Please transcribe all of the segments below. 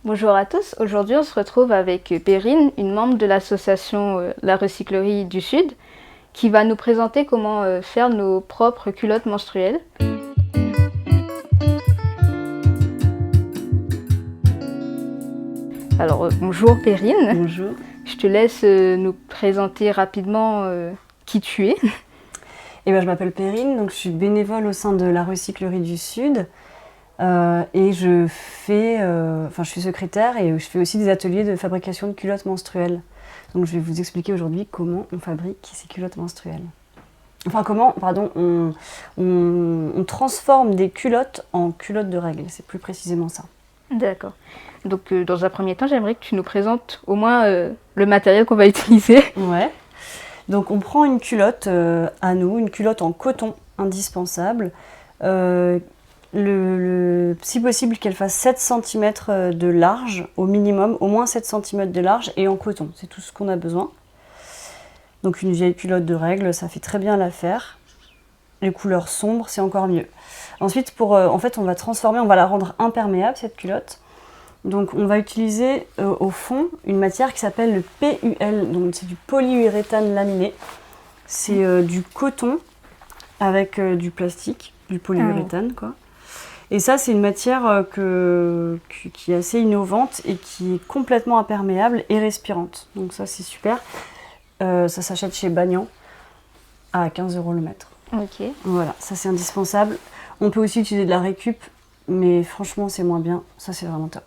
Bonjour à tous, aujourd'hui on se retrouve avec Perrine, une membre de l'association La Recyclerie du Sud, qui va nous présenter comment faire nos propres culottes menstruelles. Alors bonjour Perrine, Bonjour. je te laisse nous présenter rapidement qui tu es. Je m'appelle Perrine, donc je suis bénévole au sein de la Recyclerie du Sud et je suis secrétaire et je fais aussi des ateliers de fabrication de culottes menstruelles. Donc je vais vous expliquer aujourd'hui comment on fabrique ces culottes menstruelles. Enfin comment, pardon, on transforme des culottes en culottes de règles, c'est plus précisément ça. D'accord. Donc dans un premier temps, j'aimerais que tu nous présentes au moins le matériel qu'on va utiliser. Ouais. Donc on prend une culotte à nous, une culotte en coton indispensable. Si possible qu'elle fasse 7 cm de large au minimum, au moins 7 cm de large et en coton, c'est tout ce qu'on a besoin. Donc une vieille culotte de règles, ça fait très bien l'affaire. Les couleurs sombres, c'est encore mieux. Ensuite, on va transformer, on va la rendre imperméable cette culotte. Donc on va utiliser au fond une matière qui s'appelle le PUL, donc c'est du polyuréthane laminé. C'est du coton avec du plastique, du polyuréthane quoi. Et ça c'est une matière qui est assez innovante et qui est complètement imperméable et respirante. Donc ça c'est super. Ça s'achète chez Bagnan à 15 € le mètre. Ok. Voilà, ça c'est indispensable. On peut aussi utiliser de la récup, mais franchement c'est moins bien. Ça c'est vraiment top.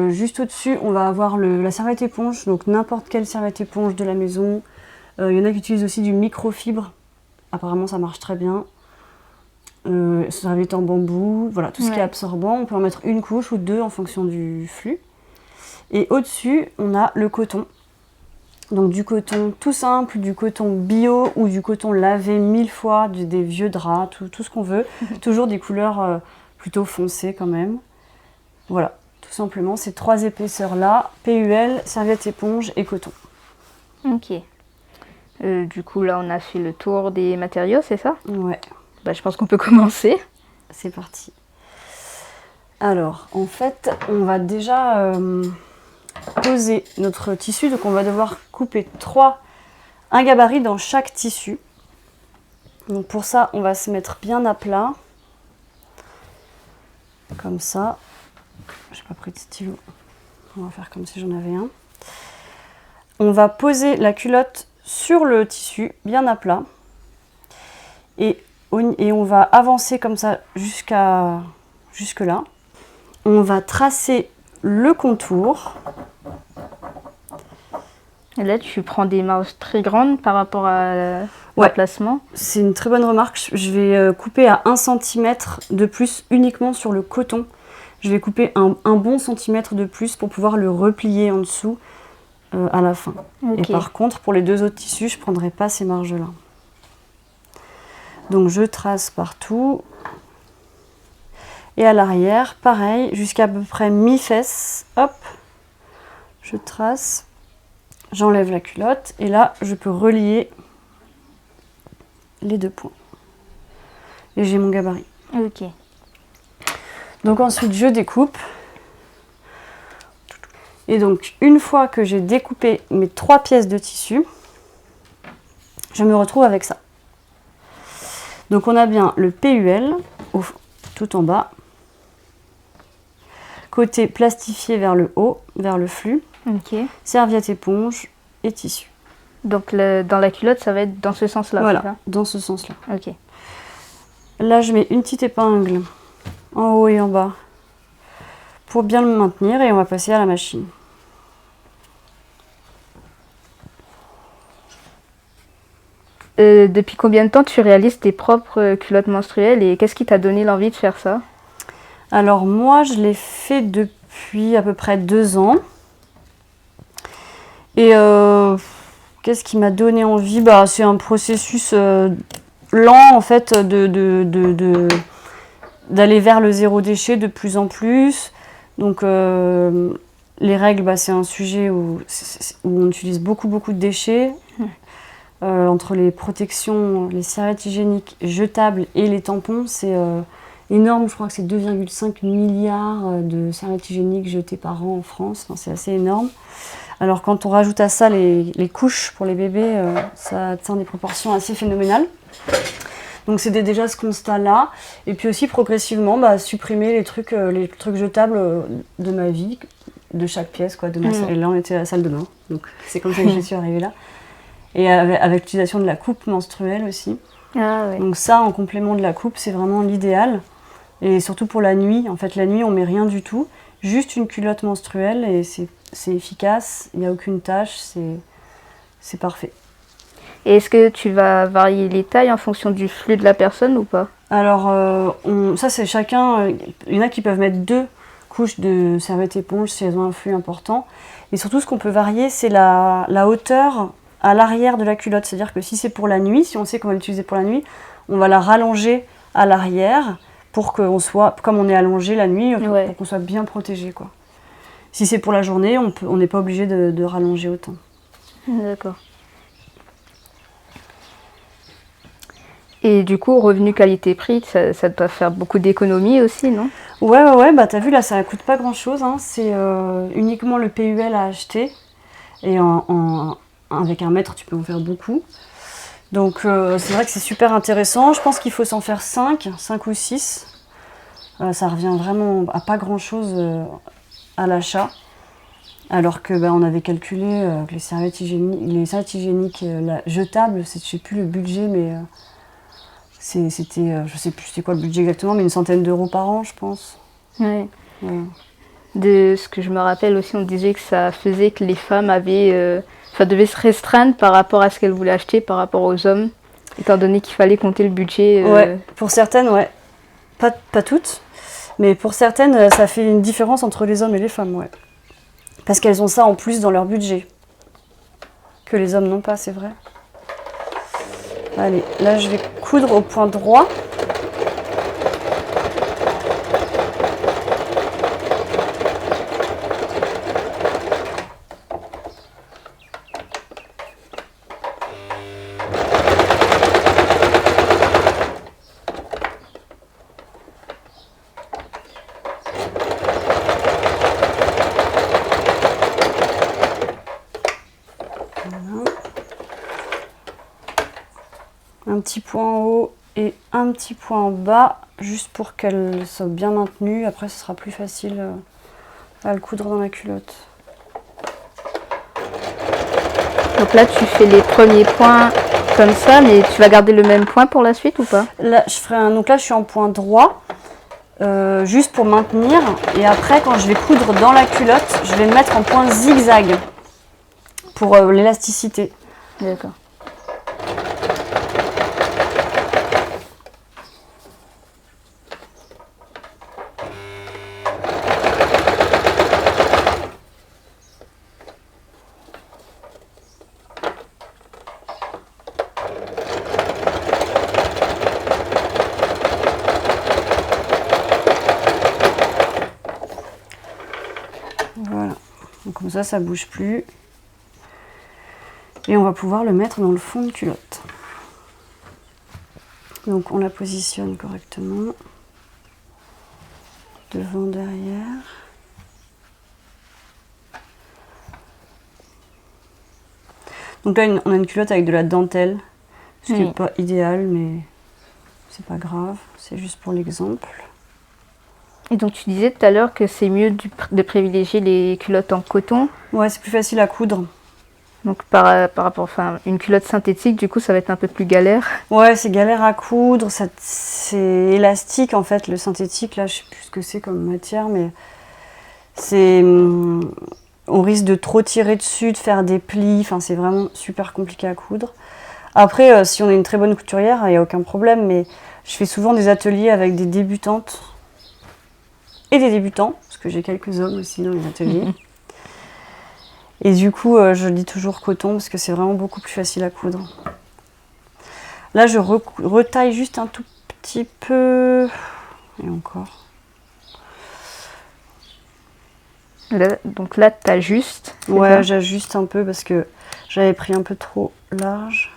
Juste au-dessus, on va avoir la serviette éponge, donc n'importe quelle serviette éponge de la maison. Il y en a qui utilisent aussi du microfibre. Apparemment, ça marche très bien. Serviette en bambou, voilà, tout ce qui est absorbant. On peut en mettre une couche ou deux en fonction du flux. Et au-dessus, on a le coton. Donc du coton tout simple, du coton bio ou du coton lavé 1000 fois, des vieux draps, tout ce qu'on veut. Toujours des couleurs plutôt foncées quand même. Voilà, tout simplement ces trois épaisseurs-là, PUL, serviette éponge et coton. Ok. Du coup, là, on a fait le tour des matériaux, c'est ça? Ouais. Je pense qu'on peut commencer. C'est parti. Alors, en fait, on va déjà poser notre tissu. Donc, on va devoir couper un gabarit dans chaque tissu. Donc, pour ça, on va se mettre bien à plat. Comme ça. J'ai pas pris de stylo. On va faire comme si j'en avais un. On va poser la culotte sur le tissu, bien à plat. Et on va avancer comme ça jusque là. On va tracer le contour. Et là, tu prends des marges très grandes par rapport à l'emplacement. C'est une très bonne remarque. Je vais couper à 1 cm de plus uniquement sur le coton. Je vais couper un bon centimètre de plus pour pouvoir le replier en dessous à la fin. Okay. Et par contre, pour les deux autres tissus, je ne prendrai pas ces marges-là. Donc je trace partout. Et à l'arrière, pareil, jusqu'à peu près mi-fesse. Hop, je trace. J'enlève la culotte. Et là, je peux relier les deux points. Et j'ai mon gabarit. Ok. Donc ensuite, je découpe. Et donc, une fois que j'ai découpé mes 3 pièces de tissu, je me retrouve avec ça. Donc on a bien le PUL tout en bas, côté plastifié vers le haut, vers le flux, serviette éponge et tissu. Donc dans la culotte, ça va être dans ce sens-là. Voilà, c'est ça, dans ce sens-là. Ok. Là, je mets une petite épingle en haut et en bas pour bien le maintenir et on va passer à la machine. Depuis combien de temps tu réalises tes propres culottes menstruelles et qu'est-ce qui t'a donné l'envie de faire ça? Alors moi, je l'ai fait depuis à peu près 2 ans. Et qu'est-ce qui m'a donné envie? C'est un processus lent en fait d'aller vers le zéro déchet de plus en plus. Donc les règles, c'est un sujet où on utilise beaucoup de déchets. Entre les protections, les serviettes hygiéniques jetables et les tampons, c'est énorme, je crois que c'est 2,5 milliards de serviettes hygiéniques jetées par an en France, enfin, c'est assez énorme. Alors quand on rajoute à ça les couches pour les bébés, ça atteint des proportions assez phénoménales. Donc c'était déjà ce constat-là. Et puis aussi progressivement, supprimer les trucs jetables de ma vie, de chaque pièce, quoi, de ma salle. Et là on était à la salle de bain, donc c'est comme ça que je suis arrivée là. Et avec l'utilisation de la coupe menstruelle aussi. Ah, ouais. Donc ça, en complément de la coupe, c'est vraiment l'idéal. Et surtout pour la nuit. En fait, la nuit, on met rien du tout. Juste une culotte menstruelle et c'est efficace. Il n'y a aucune tache. C'est parfait. Et est-ce que tu vas varier les tailles en fonction du flux de la personne ou pas? Alors, ça, c'est chacun. Il y en a qui peuvent mettre 2 couches de serviette éponge si elles ont un flux important. Et surtout, ce qu'on peut varier, c'est la hauteur à l'arrière de la culotte. C'est-à-dire que si c'est pour la nuit, si on sait qu'on va l'utiliser pour la nuit, on va la rallonger à l'arrière pour qu'on soit, comme on est allongé la nuit, Ouais. pour qu'on soit bien protégé, quoi. Si c'est pour la journée, on n'est pas obligé de rallonger autant. D'accord. Et du coup, revenu qualité-prix, ça doit faire beaucoup d'économies aussi, non? Ouais, t'as vu là, ça coûte pas grand-chose, hein. C'est uniquement le PUL à acheter. Et avec 1 mètre, tu peux en faire beaucoup. Donc c'est vrai que c'est super intéressant. Je pense qu'il faut s'en faire 5 ou 6. Ça revient vraiment à pas grand-chose à l'achat. Alors que on avait calculé que les serviettes hygiéniques jetables, je sais plus le budget, mais c'était, je sais plus c'était quoi le budget exactement, mais une centaine d'euros par an, je pense. Ouais. Voilà. De ce que je me rappelle aussi, on disait que ça faisait que les femmes devaient se restreindre par rapport à ce qu'elles voulaient acheter par rapport aux hommes, étant donné qu'il fallait compter le budget. Ouais, pour certaines, ouais. Pas toutes, mais pour certaines, ça fait une différence entre les hommes et les femmes, ouais. Parce qu'elles ont ça en plus dans leur budget. Que les hommes n'ont pas, c'est vrai. Allez, là je vais coudre au point droit. Un petit point en haut et un petit point en bas, juste pour qu'elle soit bien maintenue. Après, ce sera plus facile à le coudre dans la culotte. Donc là, tu fais les premiers points comme ça, mais tu vas garder le même point pour la suite ou pas? Là, donc là, je suis en point droit, juste pour maintenir. Et après, quand je vais coudre dans la culotte, je vais me mettre en point zigzag pour l'élasticité. D'accord. Voilà. Donc comme ça bouge plus. Et on va pouvoir le mettre dans le fond de culotte. Donc on la positionne correctement. Devant, derrière. Donc là, on a une culotte avec de la dentelle. Ce qui n'est pas idéal, mais c'est pas grave. C'est juste pour l'exemple. Et donc tu disais tout à l'heure que c'est mieux de privilégier les culottes en coton. Ouais, c'est plus facile à coudre. Donc par rapport, enfin, une culotte synthétique, du coup, ça va être un peu plus galère. Ouais, c'est galère à coudre, c'est élastique en fait, le synthétique, là, je sais plus ce que c'est comme matière, mais c'est... On risque de trop tirer dessus, de faire des plis, enfin c'est vraiment super compliqué à coudre. Après, si on est une très bonne couturière, il n'y a aucun problème, mais je fais souvent des ateliers avec des débutantes et des débutants, parce que j'ai quelques hommes aussi dans les ateliers. Et du coup, je dis toujours coton parce que c'est vraiment beaucoup plus facile à coudre. Là, je retaille juste un tout petit peu. Et encore. Donc là, tu ajustes. Ouais, j'ajuste un peu parce que j'avais pris un peu trop large.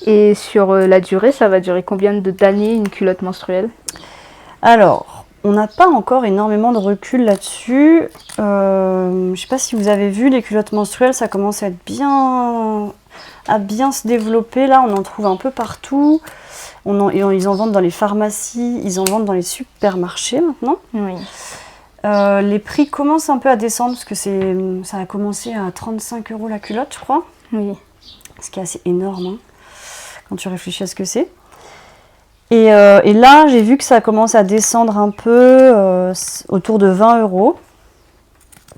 Et sur la durée, ça va durer combien d'années une culotte menstruelle? Alors, on n'a pas encore énormément de recul là-dessus. Je ne sais pas si vous avez vu, les culottes menstruelles, ça commence à bien se développer. Là, on en trouve un peu partout. Ils en vendent dans les pharmacies, ils en vendent dans les supermarchés maintenant. Oui. Les prix commencent un peu à descendre parce que ça a commencé à 35 € la culotte, je crois. Oui. Ce qui est assez énorme hein, quand tu réfléchis à ce que c'est. Et là, j'ai vu que ça commence à descendre un peu autour de 20 €.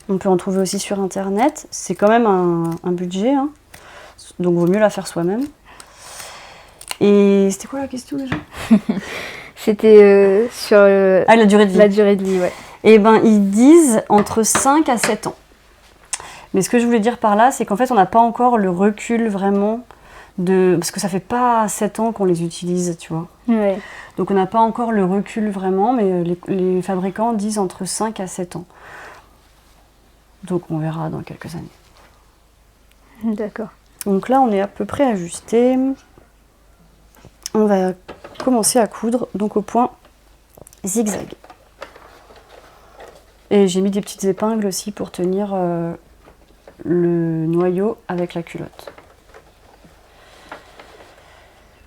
On peut en trouver aussi sur Internet. C'est quand même un budget, hein. Donc vaut mieux la faire soi-même. Et c'était quoi la question déjà? C'était sur la durée de vie. La durée de vie, ouais. Eh ben, ils disent entre 5 à 7 ans. Mais ce que je voulais dire par là, c'est qu'en fait, on n'a pas encore le recul vraiment parce que ça fait pas 7 ans qu'on les utilise, tu vois. Ouais. Donc on n'a pas encore le recul vraiment, mais les fabricants disent entre 5 à 7 ans. Donc on verra dans quelques années. D'accord. Donc là, on est à peu près ajusté. On va commencer à coudre, donc au point zigzag. Et j'ai mis des petites épingles aussi pour tenir le noyau avec la culotte.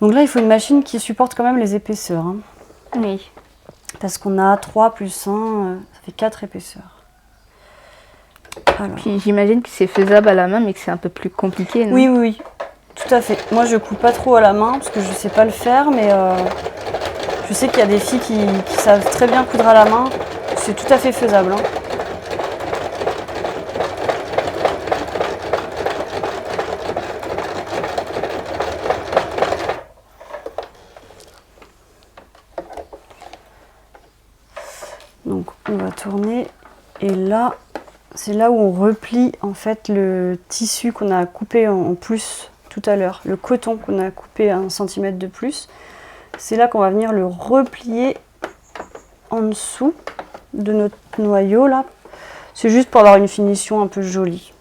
Donc là, il faut une machine qui supporte quand même les épaisseurs. Hein. Oui. Parce qu'on a 3 plus 1, ça fait 4 épaisseurs. Alors. Puis j'imagine que c'est faisable à la main, mais que c'est un peu plus compliqué, non? Oui, oui, oui, tout à fait. Moi, je couds pas trop à la main, parce que je sais pas le faire, mais je sais qu'il y a des filles qui savent très bien coudre à la main. C'est tout à fait faisable. Hein. Donc on va tourner et là c'est là où on replie en fait le tissu qu'on a coupé en plus tout à l'heure, le coton qu'on a coupé à 1 cm de plus. C'est là qu'on va venir le replier en dessous de notre noyau là. C'est juste pour avoir une finition un peu jolie.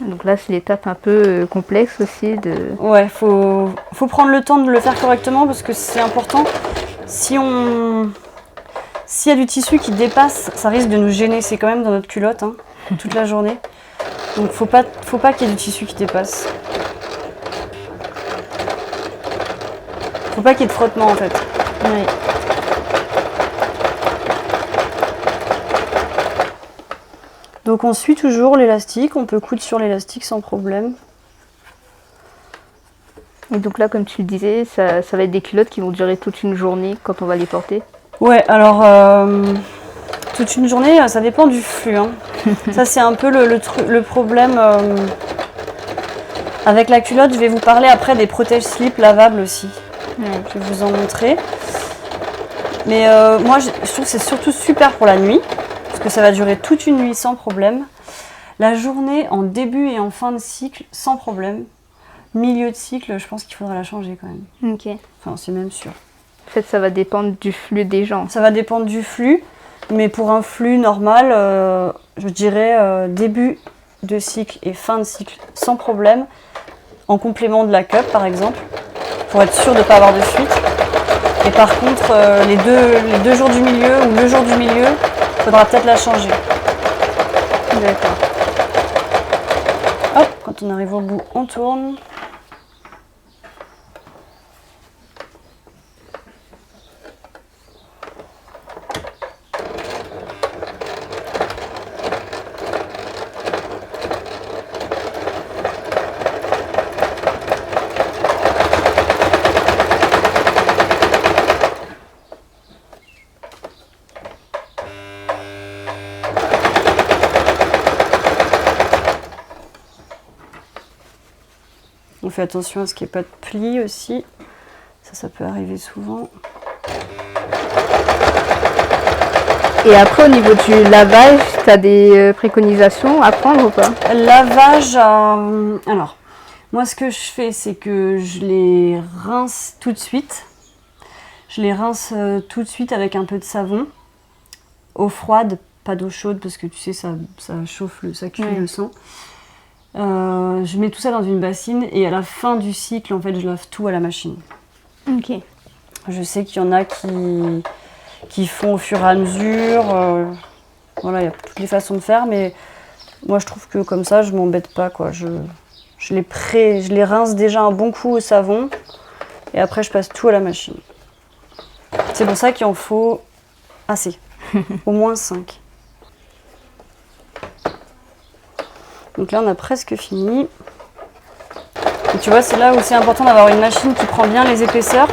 Donc là, c'est l'étape un peu complexe aussi de... Ouais, faut prendre le temps de le faire correctement parce que c'est important. S'il y a du tissu qui dépasse, ça risque de nous gêner. C'est quand même dans notre culotte hein, toute la journée. Donc faut pas qu'il y ait du tissu qui dépasse. Faut pas qu'il y ait de frottement en fait. Oui. Donc on suit toujours l'élastique, on peut coudre sur l'élastique sans problème. Et donc là, comme tu le disais, ça va être des culottes qui vont durer toute une journée quand on va les porter. Ouais, alors toute une journée, ça dépend du flux. Hein. Ça c'est un peu le problème avec la culotte. Je vais vous parler après des protège-slips lavables aussi. Ouais. Je vais vous en montrer. Mais moi je trouve que c'est surtout super pour la nuit. Parce que ça va durer toute une nuit sans problème. La journée en début et en fin de cycle sans problème. Milieu de cycle, je pense qu'il faudra la changer quand même. Ok. Enfin, c'est même sûr. En fait, ça va dépendre du flux des gens. Ça va dépendre du flux, mais pour un flux normal, je dirais début de cycle et fin de cycle sans problème, en complément de la cup par exemple, pour être sûr de ne pas avoir de fuite. Et par contre, les deux jours du milieu ou le jour du milieu, il faudra peut-être la changer. D'accord. Hop, quand on arrive au bout, on tourne. On fait attention à ce qu'il n'y ait pas de plis aussi. Ça peut arriver souvent. Et après, au niveau du lavage, tu as des préconisations à prendre ou pas? Lavage, alors, moi ce que je fais, c'est que je les rince tout de suite. Je les rince tout de suite avec un peu de savon. Eau froide, pas d'eau chaude parce que tu sais, ça chauffe, ça cuit le sang. Je mets tout ça dans une bassine et à la fin du cycle, en fait, je lave tout à la machine. Ok. Je sais qu'il y en a qui font au fur et à mesure. Voilà, il y a toutes les façons de faire, mais moi je trouve que comme ça, je m'embête pas, quoi. Je les rince déjà un bon coup au savon et après je passe tout à la machine. C'est pour ça qu'il en faut assez, au moins 5. Donc là, on a presque fini. Et tu vois, c'est là où c'est important d'avoir une machine qui prend bien les épaisseurs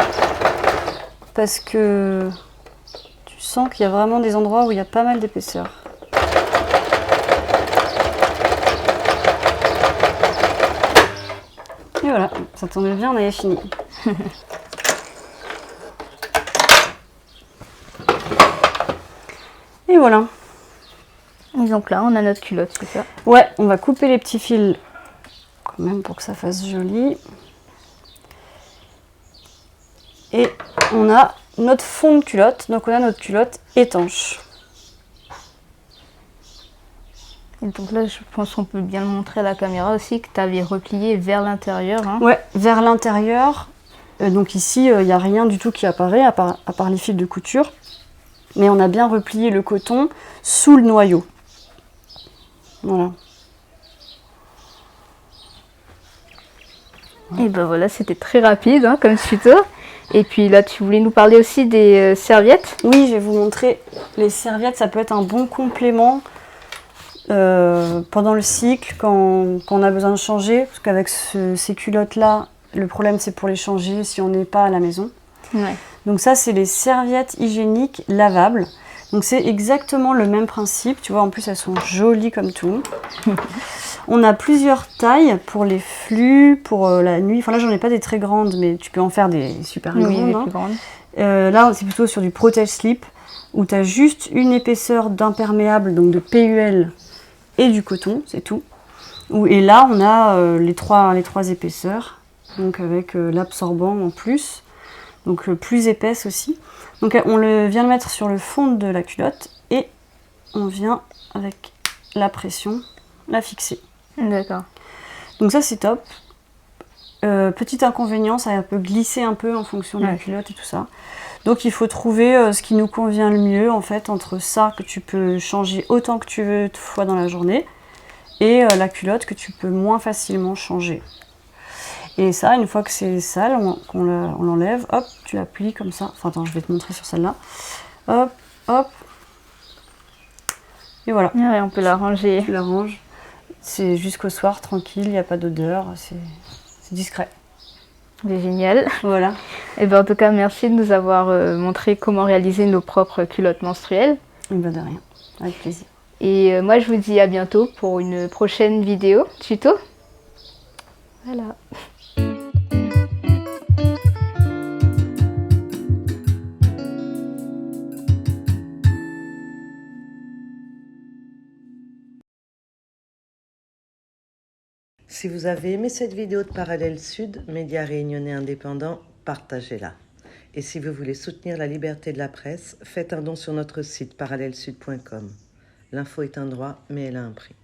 parce que tu sens qu'il y a vraiment des endroits où il y a pas mal d'épaisseur. Et voilà, ça tombait bien, on avait fini. Et voilà. Et donc là, on a notre culotte, c'est ça? Ouais, on va couper les petits fils quand même pour que ça fasse joli. Et on a notre fond de culotte, donc on a notre culotte étanche. Et donc là, je pense qu'on peut bien le montrer à la caméra aussi, que tu avais replié vers l'intérieur. Hein. Ouais, vers l'intérieur. Donc ici, il n'y a rien du tout qui apparaît, à part les fils de couture. Mais on a bien replié le coton sous le noyau. Voilà. Et ben voilà, c'était très rapide hein, comme tuto. Et puis là, tu voulais nous parler aussi des serviettes? Oui, je vais vous montrer. Les serviettes, ça peut être un bon complément pendant le cycle, quand on a besoin de changer. Parce qu'avec ces culottes-là, le problème, c'est pour les changer si on n'est pas à la maison. Ouais. Donc ça, c'est les serviettes hygiéniques lavables. Donc c'est exactement le même principe. Tu vois, en plus, elles sont jolies comme tout. On a plusieurs tailles pour les flux, pour la nuit. Enfin là, j'en ai pas des très grandes, mais tu peux en faire des super grandes. Oui, hein. plus grandes. Là, c'est plutôt sur du protège slip, où tu as juste une épaisseur d'imperméable, donc de PUL et du coton, c'est tout. Et là, on a les trois épaisseurs, donc avec l'absorbant en plus, donc plus épaisse aussi. Donc on vient le mettre sur le fond de la culotte et on vient avec la pression la fixer. D'accord. Donc ça c'est top. Petit inconvénient, ça peut glisser un peu en fonction de la culotte et tout ça. Donc il faut trouver ce qui nous convient le mieux en fait entre ça que tu peux changer autant que tu veux de fois dans la journée et la culotte que tu peux moins facilement changer. Et ça, une fois que c'est sale, on l'enlève, hop, tu la plies comme ça. Enfin attends, je vais te montrer sur celle-là. Hop, hop. Et voilà. Ouais, on peut la ranger. Tu la ranges. C'est jusqu'au soir, tranquille, il n'y a pas d'odeur, c'est discret. C'est génial. Voilà. Et ben en tout cas, merci de nous avoir montré comment réaliser nos propres culottes menstruelles. Et ben de rien, avec plaisir. Et moi, je vous dis à bientôt pour une prochaine vidéo tuto. Voilà. Si vous avez aimé cette vidéo de Parallèle Sud, média réunionnais indépendant, partagez-la. Et si vous voulez soutenir la liberté de la presse, faites un don sur notre site parallèlesud.com. L'info est un droit, mais elle a un prix.